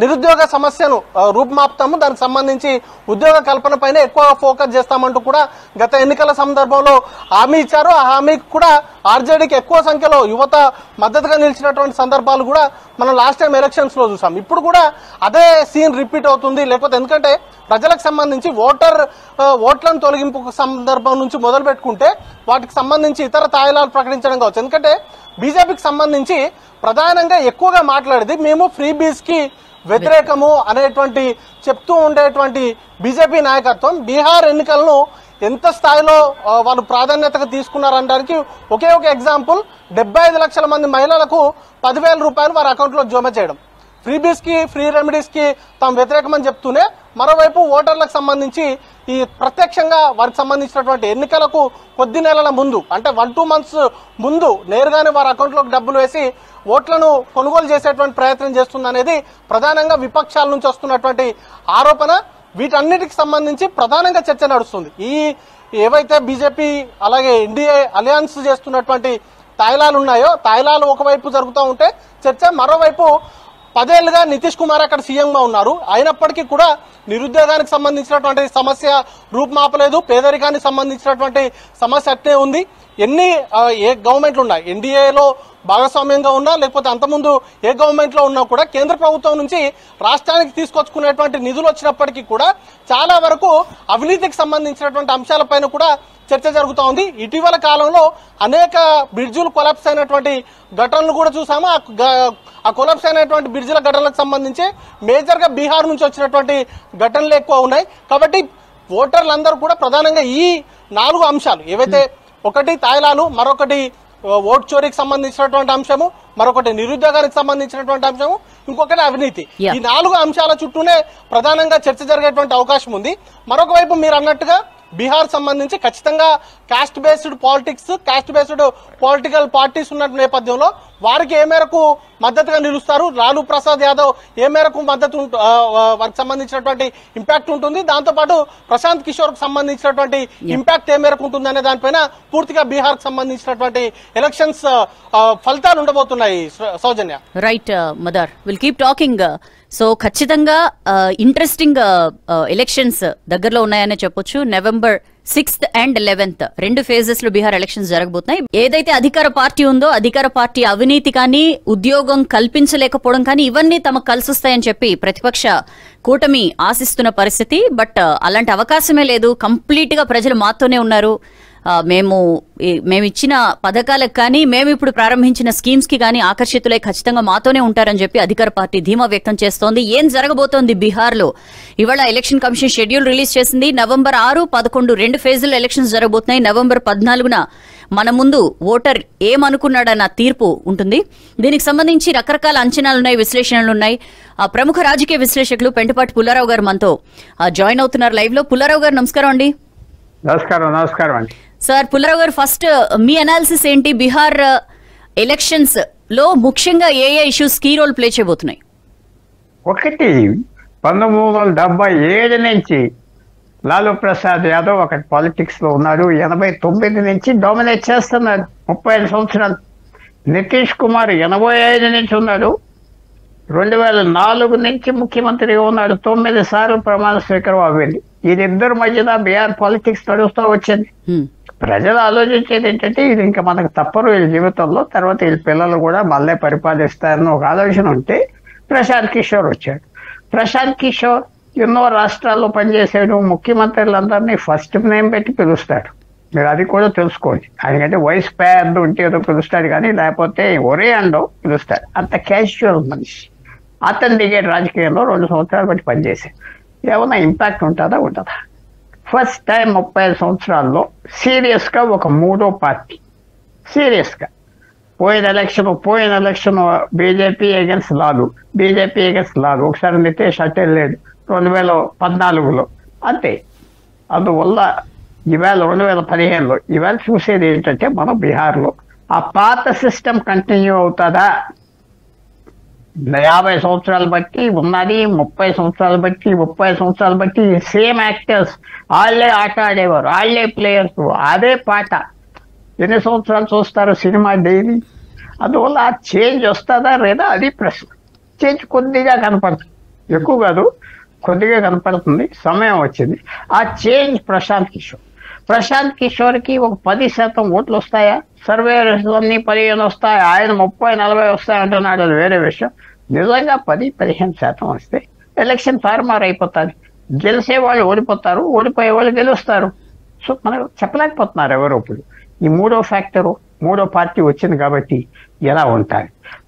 నిరుద్యోగ సమస్యను రూపుమాపుతాము, దానికి సంబంధించి ఉద్యోగ కల్పన పైన ఎక్కువ ఫోకస్ చేస్తామంటూ కూడా గత ఎన్నికల సందర్భంలో హామీ ఇచ్చారు. ఆ హామీకి కూడా ఆర్జేడీకి ఎక్కువ సంఖ్యలో యువత మద్దతుగా నిలిచినటువంటి సందర్భాలు కూడా మనం లాస్ట్ టైం ఎలక్షన్స్ లో చూసాం. ఇప్పుడు కూడా అదే సీన్ రిపీట్ అవుతుంది. లేకపోతే ఎందుకంటే ప్రజలకు సంబంధించి ఓట్లను తొలగింపు సందర్భం నుంచి మొదలు పెట్టుకుంటే వాటికి సంబంధించి ఇతర తాయిలాలు ప్రకటించడం కావచ్చు. ఎందుకంటే బీజేపీకి సంబంధించి ప్రధానంగా ఎక్కువగా మాట్లాడేది మేము ఫ్రీ బీస్ కి వ్యతిరేకము అనేటువంటి చెప్తూ ఉండేటువంటి బీజేపీ నాయకత్వం బీహార్ ఎన్నికలను ఎంత స్థాయిలో వాళ్ళు ప్రాధాన్యతగా తీసుకున్నారనడానికి ఒకే ఒక ఎగ్జాంపుల్ 75 లక్షల మంది మహిళలకు 10,000 రూపాయలు వారి అకౌంట్లో జమ చేయడం. ఫ్రీబీస్ కి ఫ్రీ రెమెడీస్ కి తాము వ్యతిరేకమని చెప్తూనే మరోవైపు ఓటర్లకు సంబంధించి ఈ ప్రత్యక్షంగా వారికి సంబంధించినటువంటి ఎన్నికలకు కొద్ది నెలల ముందు అంటే 1-2 months ముందు నేరుగానే వారి అకౌంట్లోకి డబ్బులు వేసి ఓట్లను కొనుగోలు చేసేటువంటి ప్రయత్నం చేస్తుందనేది ప్రధానంగా విపక్షాల నుంచి వస్తున్నటువంటి ఆరోపణ. వీటన్నిటికి సంబంధించి ప్రధానంగా చర్చ నడుస్తుంది. ఈ ఏవైతే బీజేపీ అలాగే ఎన్డీఏ అలయన్స్ చేస్తున్నటువంటి తాయిలాలు ఉన్నాయో తాయిలాలు ఒకవైపు జరుగుతూ ఉంటే చర్చ, మరోవైపు 10 ఏళ్లుగా నితీష్ కుమార్ అక్కడ సీఎంగా ఉన్నారు. అయినప్పటికీ కూడా నిరుద్యోగానికి సంబంధించినటువంటి సమస్య రూపుమాపలేదు, పేదరికానికి సంబంధించినటువంటి సమస్య అట్నే ఉంది. ఏ గవర్నమెంట్లు ఉన్నాయి, ఎన్డీఏలో భాగస్వామ్యంగా ఉన్నా లేకపోతే అంతకుముందు ఏ గవర్నమెంట్ లో ఉన్నా కూడా కేంద్ర ప్రభుత్వం నుంచి రాష్ట్రానికి తీసుకొచ్చుకునేటువంటి నిధులు వచ్చినప్పటికీ కూడా చాలా వరకు అవినీతికి సంబంధించినటువంటి అంశాలపైన కూడా చర్చ జరుగుతూ ఉంది. ఇటీవల కాలంలో అనేక బ్రిడ్జులు కొలాప్స్ అయినటువంటి ఘటనలు కూడా చూసాము. ఆ కొలాప్స్ అయినటువంటి బ్రిడ్జిల ఘటనలకు సంబంధించి మేజర్ గా బీహార్ నుంచి వచ్చినటువంటి ఘటనలు ఎక్కువ ఉన్నాయి. కాబట్టి ఓటర్లందరూ కూడా ప్రధానంగా ఈ 4 అంశాలు ఏవైతే ఒకటి తాయిలాలు, మరొకటి ఓట్ చోరీకి సంబంధించినటువంటి అంశము, మరొకటి నిరుద్యోగానికి సంబంధించినటువంటి అంశము, ఇంకొకటి అవినీతి, ఈ 4 అంశాల చుట్టూనే ప్రధానంగా చర్చ జరిగేటువంటి అవకాశం ఉంది. మరొక వైపు మీరు అన్నట్టుగా బీహార్ సంబంధించి ఖచ్చితంగా cost based politics, cost based political parties ఉన్న నేపథ్యంలో వారికి ఏ మేరకు మద్దతుగా నిలుస్తారు, లాలూ ప్రసాద్ యాదవ్ ఏ మేరకు మద్దతు వారికి సంబంధించినటువంటి ఇంపాక్ట్ ఉంటుంది, దాంతోపాటు ప్రశాంత్ కిషోర్ కు సంబంధించినటువంటి ఇంపాక్ట్ ఏ మేరకు ఉంటుంది అనే దానిపైన పూర్తిగా బీహార్ కు సంబంధించినటువంటి ఎలక్షన్స్ ఫలితాలు ఉండబోతున్నాయి. Soujanya, right Madhar, will keep talking. So ఖచ్చితంగా ఇంట్రెస్టింగ్ ఎలక్షన్స్ దగ్గరలో ఉన్నాయనే చెప్పొచ్చు. November 6th and 11th 2 phases లో బీహార్ ఎలక్షన్స్ జరగబోతున్నాయి. ఏదైతే అధికార పార్టీ ఉందో అధికార పార్టీ అవినీతి కానీ, ఉద్యోగం కల్పించలేకపోవడం కానీ ఇవన్నీ తమకు కలిసొస్తాయని చెప్పి ప్రతిపక్ష కూటమి ఆశిస్తున్న పరిస్థితి. బట్ అలాంటి అవకాశమే లేదు. కంప్లీట్ గా ప్రజలు మాతోనే ఉన్నారు. మేము ఇచ్చిన పథకాలకు కానీ, మేము ఇప్పుడు ప్రారంభించిన స్కీమ్స్ కి కానీ ఆకర్షితులై ఖచ్చితంగా మాతోనే ఉంటారని చెప్పి అధికార పార్టీ ధీమా వ్యక్తం చేస్తోంది. ఏం జరగబోతోంది బీహార్ లో? ఇవాళ ఎలక్షన్ కమిషన్ షెడ్యూల్ రిలీజ్ చేసింది. November 6, 11 2 ఫేజుల్లో ఎలక్షన్స్ జరగబోతున్నాయి. November 14న మన ముందు ఓటర్ ఏమనుకున్నాడన్న తీర్పు ఉంటుంది. దీనికి సంబంధించి రకరకాల అంచనాలున్నాయి, విశ్లేషణలున్నాయి. ప్రముఖ రాజకీయ విశ్లేషకులు పెంటపాటి పుల్లారావు గారు మనతో జాయిన్ అవుతున్నారు లైవ్ లో. పుల్లారావు గారు నమస్కారం అండి. నమస్కారం అండి. సార్, పుల్లారావు గారు, ఫస్ట్ మీ అనాలిసిస్ ఏంటి? బీహార్ ఎలక్షన్స్ లో ముఖ్యంగా ఏ ఇష్యూస్ కీ రోల్ ప్లే చేయబోతున్నాయి? ఒకటి, 1977 నుంచి లాలూ ప్రసాద్ యాదవ్ ఒకటి పాలిటిక్స్ లో ఉన్నారు. 89 నుంచి డామినేట్ చేస్తున్నారు, 35 సంవత్సరాలు. నితీష్ కుమార్ 85 నుంచి ఉన్నారు. 2004 నుంచి ముఖ్యమంత్రిగా ఉన్నాడు. 9 సార్లు ప్రమాణ స్వీకారం అవ్వింది. వీరిద్దరి మధ్యన బీహార్ పాలిటిక్స్ నడుస్తూ వచ్చింది. ప్రజలు ఆలోచించేది ఏంటంటే ఇది ఇంకా మనకు తప్పరు వీళ్ళ జీవితంలో, తర్వాత వీళ్ళ పిల్లలు కూడా మళ్ళీ పరిపాలిస్తారని ఒక ఆలోచన ఉంటే ప్రశాంత్ కిషోర్ వచ్చాడు. ప్రశాంత్ కిషోర్ ఎన్నో రాష్ట్రాల్లో పనిచేసాడు. ముఖ్యమంత్రులందరినీ ఫస్ట్ నేమ్ పెట్టి పిలుస్తాడు. మీరు అది కూడా తెలుసుకోండి. ఆయనకంటే వయసు పెద్ద ఉంటే ఏదో పిలుస్తాడు కానీ లేకపోతే ఒరే అండో పిలుస్తాడు. అంత క్యాజువల్ మనిషి. అతను దిగాడు రాజకీయంలో, 2 సంవత్సరాలు బట్టి పనిచేశాడు. ఏమన్నా ఇంపాక్ట్ ఉంటుందా? ఉండదా? ఫస్ట్ టైం 35 సంవత్సరాల్లో సీరియస్గా ఒక 3వ పార్టీ సీరియస్గా పోయిన ఎలక్షన్ బీజేపీ అగెన్స్ట్ లాలూ, ఒకసారి నితీష్ అట్టే లేడు 2014లో అంతే. అందువల్ల ఈవేళ 2015లో ఈవేళ చూసేది ఏంటంటే మనం బీహార్లో ఆ పాత సిస్టమ్ కంటిన్యూ అవుతుందా? 50 సంవత్సరాలు బట్టి ఉన్నది, 30 సంవత్సరాలు బట్టి, 30 సంవత్సరాలు బట్టి సేమ్ యాక్టర్స్, వాళ్ళే ఆట ఆడేవారు, వాళ్ళే ప్లేయర్స్, అదే పాట. ఎన్ని సంవత్సరాలు చూస్తారు సినిమా డైలీ? అందువల్ల ఆ చేంజ్ వస్తుందా లేదా అది ప్రశ్న. చేంజ్ కొద్దిగా కనపడుతుంది, ఎక్కువ కాదు, కొద్దిగా కనపడుతుంది. సమయం వచ్చింది. ఆ చేంజ్ ప్రశాంత్ కిషోర్ ప్రశాంత్ కిషోర్ కి ఒక 10% ఓట్లు వస్తాయా? సర్వే అన్ని 15 వస్తాయి, ఆయన 30-40 వస్తాయి అంటున్నాడు, అది వేరే విషయం. నిజంగా 10-15% వస్తే ఎలక్షన్ తారుమారు అయిపోతుంది. గెలిచే వాళ్ళు ఓడిపోతారు, ఓడిపోయే వాళ్ళు గెలుస్తారు. సో మనం చెప్పలేకపోతున్నారు ఎవరు. ఇప్పుడు ఈ మూడో ఫ్యాక్టరు, మూడో పార్టీ వచ్చింది కాబట్టి ఎలా ఉంటాయి?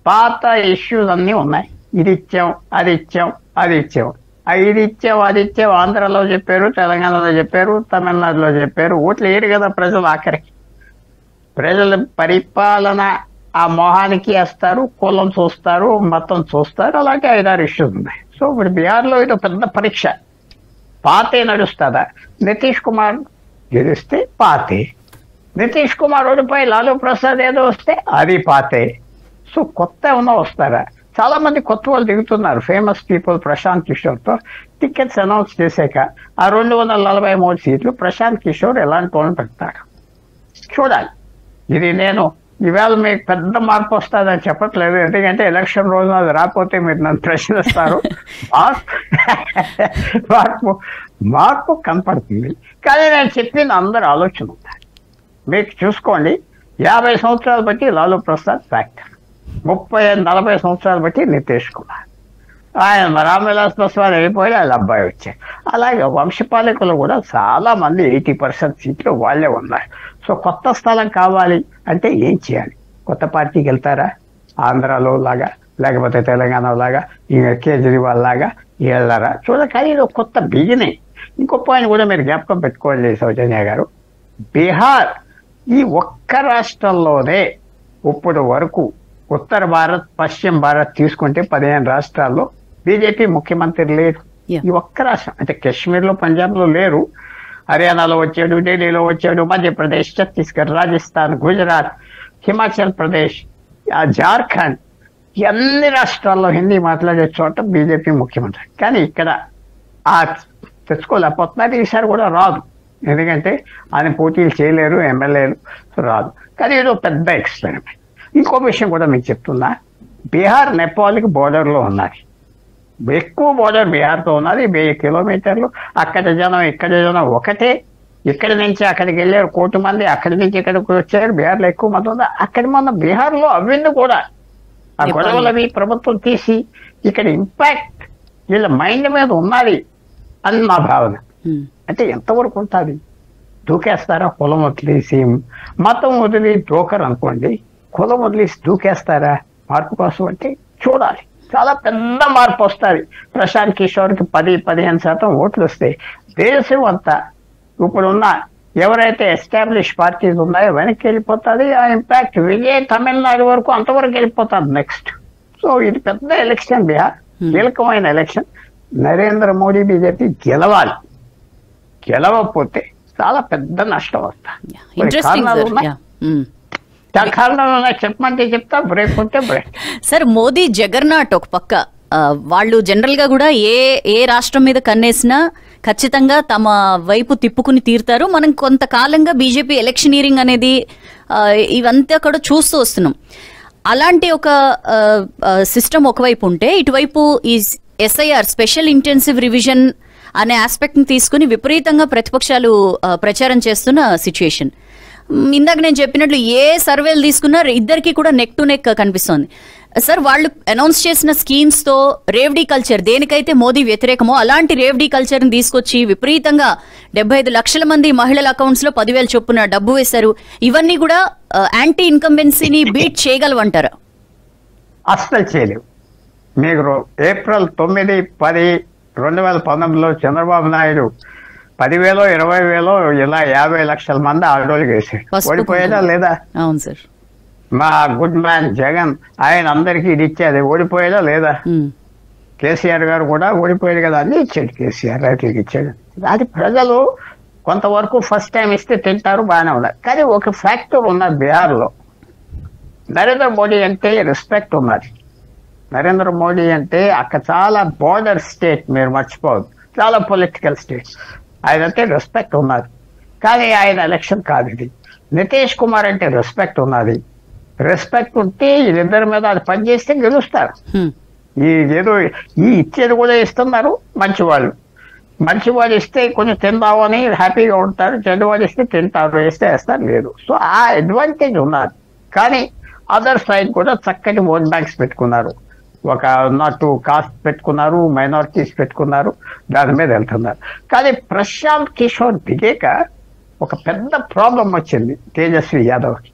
పాత ఇష్యూస్ అన్నీ ఉన్నాయి. ఇది ఇచ్చాం, అది ఇచ్చాం, అది ఇచ్చాం, ఇది ఇచ్చాం, అది ఇచ్చాం. ఆంధ్రలో చెప్పారు, తెలంగాణలో చెప్పారు, తమిళనాడులో చెప్పారు. ఓట్లు వేయరు కదా ప్రజలు. ఆఖరికి ప్రజల పరిపాలన ఆ మొహానికి వేస్తారు, కులం చూస్తారు, మతం చూస్తారు. అలాగే 5-6 ఇష్యూస్ ఉన్నాయి. సో ఇప్పుడు బీహార్లో ఇది పెద్ద పరీక్ష. పాతే నడుస్తుందా? నితీష్ కుమార్ గెలిస్తే పాతే, నితీష్ కుమార్ ఓడిపోయి లాలూ ప్రసాద్ ఏదో వస్తే అది పాతే. సో కొత్త ఏమన్నా వస్తారా? చాలా మంది కొత్త వాళ్ళు దిగుతున్నారు. ఫేమస్ పీపుల్ ప్రశాంత్ కిషోర్తో టికెట్స్ అనౌన్స్ చేశాక ఆ 243 సీట్లు ప్రశాంత్ కిషోర్ ఎలాంటి వాళ్ళని పెడతాడు చూడాలి. ఇది నేను ఇవాళ మీకు పెద్ద మార్పు వస్తుందని చెప్పట్లేదు, ఎందుకంటే ఎలక్షన్ రోజున అది రాకపోతే మీరు నన్ను ప్రశ్నిస్తారు. మార్పు కనపడుతుంది. కానీ నేను చెప్పింది అందరూ ఆలోచన ఉంటారు. మీకు చూసుకోండి, 50 సంవత్సరాలు బట్టి లాలూ ప్రసాద్ ఫ్యాక్టర్, 30-40 సంవత్సరాలు బట్టి నితీష్ కుమార్, ఆయన రామ్విలాస్ పాస్వాన్ వెళ్ళిపోయి వాళ్ళ అబ్బాయి వచ్చారు. అలాగే వంశపాలకులు కూడా చాలా మంది 80% సీట్లు వాళ్ళే ఉన్నారు. సో కొత్త స్థలం కావాలి అంటే ఏం చేయాలి? కొత్త పార్టీకి వెళ్తారా? ఆంధ్రాలో లాగా, లేకపోతే తెలంగాణ లాగా, ఇంకా కేజ్రీవాల్ లాగా వెళ్ళారా? చూడకాలి, ఇది కొత్త బిగినింగ్. ఇంకో పాయింట్ కూడా మీరు జ్ఞాపకం పెట్టుకోవాలి సౌజన్య గారు. బీహార్ ఈ ఒక్క రాష్ట్రంలోనే ఇప్పుడు వరకు ఉత్తర భారత్, పశ్చిమ భారత్ తీసుకుంటే 15 రాష్ట్రాల్లో బీజేపీ ముఖ్యమంత్రి లేరు. ఈ ఒక్క రాష్ట్రం అంటే కాశ్మీర్లో, పంజాబ్లో లేరు, హర్యానాలో వచ్చాడు, ఢిల్లీలో వచ్చాడు, మధ్యప్రదేశ్, ఛత్తీస్గఢ్, రాజస్థాన్, గుజరాత్, హిమాచల్ ప్రదేశ్, జార్ఖండ్, అన్ని రాష్ట్రాల్లో హిందీ మాట్లాడే చోట బీజేపీ ముఖ్యమంత్రి. కానీ ఇక్కడ ఆ తెచ్చుకోలేకపోతున్నారు. ఈసారి కూడా రాదు, ఎందుకంటే ఆయన పోటీలు చేయలేరు, ఎమ్మెల్యేలు రాదు. కానీ ఏదో పెద్ద ఎక్స్పెరిమెంట్. ఇంకో విషయం కూడా మీకు చెప్తున్నా, బీహార్ నేపాల్కి బోర్డర్లో ఉన్నది. ఎక్కువ బోర్డర్ బీహార్తో ఉన్నది, 1000 కిలోమీటర్లు. అక్కడ జనం ఇక్కడ జనం ఒకటే. ఇక్కడి నుంచి అక్కడికి వెళ్ళారు 1 కోటి మంది, అక్కడి నుంచి ఇక్కడికి వచ్చారు. బీహార్లో ఎక్కువ మంది ఉంది. అక్కడ మన బీహార్లో అవ్వింది కూడా ఆ గొడవలవి ప్రభుత్వం తీసి ఇక్కడ ఇంపాక్ట్ వీళ్ళ మైండ్ మీద ఉన్నది అని నా భావన. అంటే ఎంతవరకు ఉంటుంది? దూకేస్తారా? కులం వదిలేసి, మతం వదిలి దూకరు అనుకోండి, కులం వదిలేసి దూకేస్తారా మార్పు కోసం? అంటే చూడాలి. చాలా పెద్ద మార్పు వస్తుంది. ప్రశాంత్ కిషోర్కి 10-15% ఓట్లు వస్తాయి. దేశం అంతా ఇప్పుడున్న ఎవరైతే ఎస్టాబ్లిష్ పార్టీస్ ఉన్నాయో వెనక్కి వెళ్ళిపోతుంది. ఆ ఇంపాక్ట్ విజయ్ తమిళనాడు వరకు అంతవరకు వెళ్ళిపోతుంది నెక్స్ట్. సో ఇది పెద్ద ఎలక్షన్, బీహార్ కీలకమైన ఎలక్షన్. నరేంద్ర మోడీ బీజేపీ గెలవాలి. గెలవకపోతే చాలా పెద్ద నష్టం వస్తుంది. కారణాలు చెప్పమంటే చెప్తా, బ్రేక్ ఉంటే బ్రేక్. సార్, మోదీ జగర్నాట్ ఒక పక్క, వాళ్ళు జనరల్ గా కూడా ఏ రాష్ట్రం మీద కన్నేసినా ఖచ్చితంగా తమ వైపు తిప్పుకుని తీరుతారు. మనం కొంతకాలంగా బీజేపీ ఎలక్షనీరింగ్ అనేది ఇవంతా కూడా చూస్తూ వస్తున్నాం. అలాంటి ఒక సిస్టమ్ ఒకవైపు ఉంటే, ఇటువైపు ఈ ఎస్ఐఆర్ స్పెషల్ ఇంటెన్సివ్ రివిజన్ అనే ఆస్పెక్ట్ ని తీసుకుని విపరీతంగా ప్రతిపక్షాలు ప్రచారం చేస్తున్న సిచ్యుయేషన్. ఇందాక నేను చెప్పినట్లు ఏ సర్వేలు తీసుకున్నా ఇద్దరికి కూడా నెక్ టు నెక్ కనిపిస్తోంది. సార్, వాళ్ళు అనౌన్స్ చేసిన స్కీమ్స్ తో రేవ్డీ కల్చర్, దేనికైతే మోదీ వ్యతిరేకమో అలాంటి రేవ్డీ కల్చర్ ని తీసుకొచ్చి విపరీతంగా 75 లక్షల మంది మహిళల అకౌంట్స్ లో 10,000 చొప్పున డబ్బు వేశారు. ఇవన్నీ కూడా యాంటీ ఇన్కంబెన్సీని బీట్ చేయగలవంటారా? అస్సలు చేయలేవు. మీకు ఏప్రిల్ 9, 10, 2019లో చంద్రబాబు నాయుడు 10,000, 20,000 ఇలా 50 లక్షల మంది ఆడోళ్ళకి వేసాడు. ఓడిపోయేదా లేదా? అవును సార్. మా గుడ్ మ్యాన్ జగన్ ఆయన అందరికీ ఇది ఇచ్చేది, ఓడిపోయేదా లేదా? కేసీఆర్ గారు కూడా ఓడిపోయాడు కదా, అన్ని ఇచ్చాడు. కేసీఆర్ రైతులకి ఇచ్చాడు. అది ప్రజలు కొంతవరకు ఫస్ట్ టైం ఇస్తే తింటారు, బాగానే ఉన్నారు. కానీ ఒక ఫ్యాక్టర్ ఉన్నది బీహార్లో. నరేంద్ర మోడీ అంటే రెస్పెక్ట్ ఉన్నది. నరేంద్ర మోడీ అంటే అక్కడ చాలా బోర్డర్ స్టేట్, మీరు మర్చిపోవద్దు, చాలా పొలిటికల్ స్టేట్. ఆయనంటే రెస్పెక్ట్ ఉన్నది. కానీ ఆయన ఎలక్షన్ కాదు ఇది. నితీష్ కుమార్ అంటే రెస్పెక్ట్ ఉన్నది. రెస్పెక్ట్ ఉంటే వీళ్ళిద్దరి మీద అది పనిచేస్తే గెలుస్తారు. ఈ ఏదో ఈ ఇచ్చేది కూడా ఇస్తున్నారు మంచి వాళ్ళు, మంచివాడు ఇస్తే కొంచెం తిందామని హ్యాపీగా ఉంటారు, చెడ్డవాడు ఇస్తే తింటారు, వేస్తారు లేదు. సో ఆ అడ్వాంటేజ్ ఉన్నది. కానీ అదర్ సైడ్ కూడా చక్కటి ఓట్ బ్యాంక్స్ పెట్టుకున్నారు, ఒక 1-2 కాస్ట్ పెట్టుకున్నారు, మైనారిటీస్ పెట్టుకున్నారు, దాని మీద వెళ్తున్నారు. కానీ ప్రశాంత్ కిషోర్ దిగాక ఒక పెద్ద ప్రాబ్లం వచ్చింది తేజస్వి యాదవ్కి.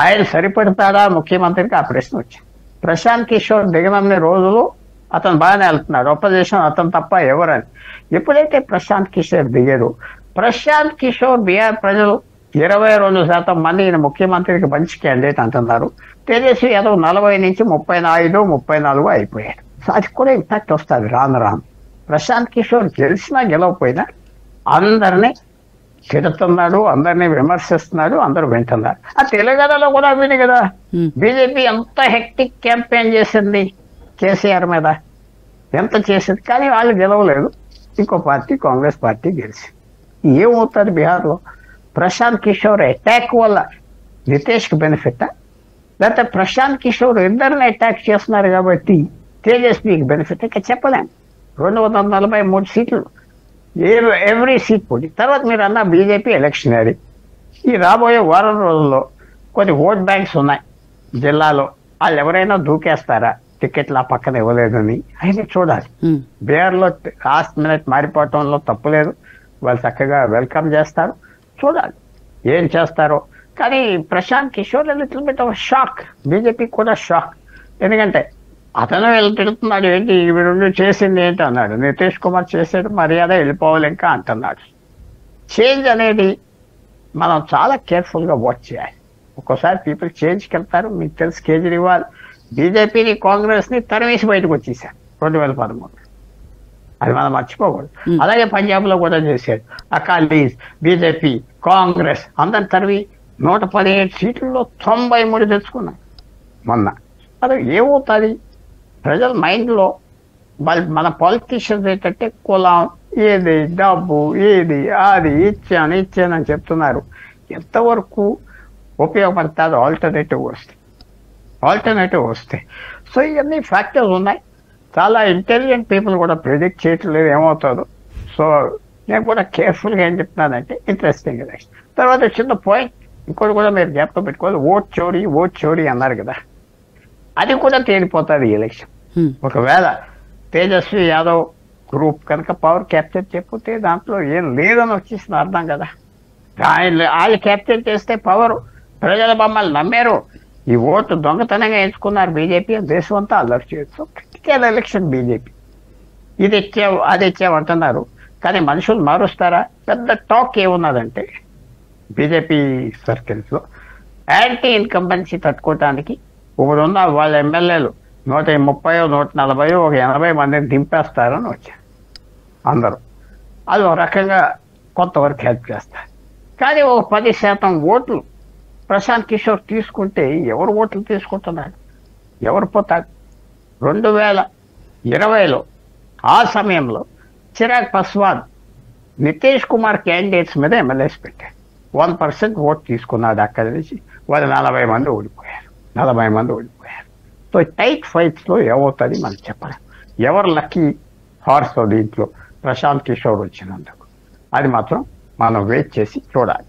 ఆయన సరిపడతాడా ముఖ్యమంత్రికి, ఆ ప్రశ్న వచ్చింది. ప్రశాంత్ కిషోర్ దిగనన్ని రోజులు అతను బాగానే వెళ్తున్నాడు, అపోజిషన్ అతను తప్ప ఎవరని. ఎప్పుడైతే ప్రశాంత్ కిషోర్ దిగారు, ప్రశాంత్ కిషోర్ బీఆర్ ప్రజలు 22% మంది ఈయన ముఖ్యమంత్రికి మంచి క్యాండిడేట్ అంటున్నారు. తేజస్వి యాదవ్ 40 నుంచి 35, 34 అయిపోయాడు. సో అది కూడా ఇంపాక్ట్ వస్తుంది రాను. ప్రశాంత్ కిషోర్ గెలిచినా గెలవకపోయినా అందరినీ తిడుతున్నాడు, అందరినీ విమర్శిస్తున్నాడు, అందరూ వింటున్నారు. ఆ తెలంగాణలో కూడా విని కదా బీజేపీ ఎంత హెక్టిక్ క్యాంపెయిన్ చేసింది కేసీఆర్ మీద, ఎంత చేసింది. కానీ వాళ్ళు గెలవలేదు, ఇంకో పార్టీ కాంగ్రెస్ పార్టీ గెలిచింది. ఏమవుతుంది బీహార్లో? ప్రశాంత్ కిషోర్ అటాక్ వల్ల నితీష్కి బెనిఫిటా, లేకపోతే ప్రశాంత్ కిషోర్ ఇద్దరిని అటాక్ చేస్తున్నారు కాబట్టి తేజస్వికి బెనిఫిట్? ఇక చెప్పలేం. 243 సీట్లు, ఎవ్రీ సీట్ పోటీ. తర్వాత మీరు అన్న బీజేపీ ఎలక్షనరీ. ఈ రాబోయే వారం రోజుల్లో కొన్ని ఓట్ బ్యాంక్స్ ఉన్నాయి జిల్లాలో, వాళ్ళు ఎవరైనా దూకేస్తారా టికెట్లు ఆ పక్కన ఇవ్వలేదని, అయితే చూడాలి. బీహార్లో లాస్ట్ మినిట్ మారిపోవటంలో తప్పులేదు, వాళ్ళు చక్కగా వెల్కమ్ చేస్తారు, చూడాలి ఏం చేస్తారో. కానీ Prashant Kishor little bit of shock, బీజేపీకి కూడా షాక్. ఎందుకంటే అతను తిడుతున్నాడు, ఏంటి వీడు చేసింది ఏంటి అన్నాడు. నితీష్ కుమార్ చేసేది మర్యాద, వెళ్ళిపోవాలి ఇంకా అంటున్నాడు. చేంజ్ అనేది మనం చాలా కేర్ఫుల్గా వాచ్ చేయాలి. ఒక్కోసారి పీపుల్ చేంజ్కి వెళ్తారు. మీకు తెలుసు కేజ్రీవాల్ బీజేపీని కాంగ్రెస్ని తరిమేసి బయటకు వచ్చేసారు 2013. అది మనం మర్చిపోకూడదు. అలాగే పంజాబ్లో కూడా చేశాడు. అకాలీస్, బీజేపీ, కాంగ్రెస్ అందరి తరివి 117 సీట్లలో 93 తెచ్చుకున్నాయి మొన్న. అది ఏమవుతుంది ప్రజల మైండ్లో? మన పాలిటీషియన్స్ ఏంటంటే కులం, ఏది డబ్బు, ఏది అది ఇచ్చానని చెప్తున్నారు. ఎంతవరకు ఉపయోగపడుతుంది ఆల్టర్నేటివ్ వస్తే? సో ఇవన్నీ ఫ్యాక్టర్స్ ఉన్నాయి. చాలా ఇంటెలిజెంట్ పీపుల్ కూడా ప్రిడిక్ట్ చేయట్లేదు ఏమవుతుందో. సో నేను కూడా కేర్ఫుల్గా ఏం చెప్తున్నానంటే ఇంట్రెస్టింగ్ ఎలక్షన్. తర్వాత చిన్న పాయింట్ ఇంకోటి కూడా మీరు జ్ఞాపకం పెట్టుకోవాలి. ఓట్ చోరీ అన్నారు కదా, అది కూడా తేలిపోతుంది ఈ ఎలక్షన్. ఒకవేళ తేజస్వి యాదవ్ గ్రూప్ కనుక పవర్ క్యాప్చర్ చెప్పితే దాంట్లో ఏం లేదని వచ్చేసిన అర్థం కదా. వాళ్ళు క్యాప్చర్ చేస్తే పవర్, ప్రజల మమ్మల్ని నమ్మారు, ఈ ఓటు దొంగతనంగా ఎంచుకున్నారు బీజేపీ, దేశం అంతా అల్లరి చేయొచ్చు. Critical election BJP. ఇది ఇచ్చావు అది ఇచ్చావు అంటున్నారు, కానీ మనుషులు మారుస్తారా? పెద్ద టాక్ ఏమున్నదంటే బీజేపీ సర్కిల్స్లో యాంటీ ఇన్కంబెన్సీ తట్టుకోవటానికి ఇప్పుడున్న వాళ్ళ ఎమ్మెల్యేలు 130, 140, ఒక 80 మందిని దింపేస్తారని వచ్చారు అందరూ. అది ఒక రకంగా కొంతవరకు హెల్ప్ చేస్తారు. కానీ ఒక 10% ఓట్లు ప్రశాంత్ కిషోర్ తీసుకుంటే ఎవరు ఓట్లు తీసుకుంటున్నారు, ఎవరు పోతారు? 2020లో ఆ సమయంలో చిరాగ్ పాస్వాన్ నితీష్ కుమార్ క్యాండిడేట్స్ మీద ఎమ్మెల్యేస్ పెట్టారు. 1% ఓట్ తీసుకున్నాడు అక్కడి నుంచి. వాళ్ళు 40 మంది ఓడిపోయారు. సో టైట్ ఫైట్స్లో ఏమవుతుంది మనం చెప్పలేం. ఎవరు లక్కీ హార్స్ దీంట్లో ప్రశాంత్ కిషోర్ వచ్చినందుకు, అది మాత్రం మనం వెయిట్ చేసి చూడాలి.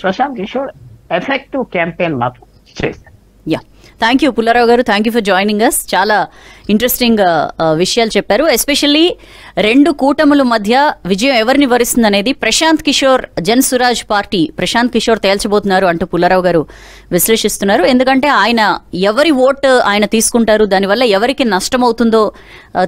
ప్రశాంత్ కిషోర్ ఎఫెక్టివ్ క్యాంపెయిన్ మాత్రం చేశారు. యా, థ్యాంక్ యూ పుల్లారావు గారు, thank you for joining us. చాలా ఇంట్రెస్టింగ్ విషయాలు చెప్పారు. ఎస్పెషల్లీ రెండు కూటముల మధ్య విజయం ఎవరిని వరిస్తుంది అనేది ప్రశాంత్ కిషోర్, జన్ సురాజ్ పార్టీ ప్రశాంత్ కిషోర్ తేల్చబోతున్నారు అంటూ పుల్లారావు గారు విశ్లేషిస్తున్నారు. ఎందుకంటే ఆయన ఎవరి ఓటు ఆయన తీసుకుంటారు, దానివల్ల ఎవరికి నష్టం అవుతుందో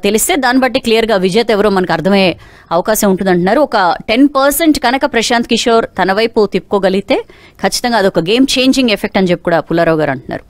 తెలిస్తే దాన్ని బట్టి క్లియర్గా విజేత ఎవరో మనకు అర్థమయ్యే అవకాశం ఉంటుందంటున్నారు. ఒక 10% కనుక ప్రశాంత్ కిషోర్ తన వైపు తిప్పుకోగలిగితే ఖచ్చితంగా అదొక గేమ్ చేంజింగ్ ఎఫెక్ట్ అని చెప్పి కూడా పుల్లారావు గారు అంటున్నారు.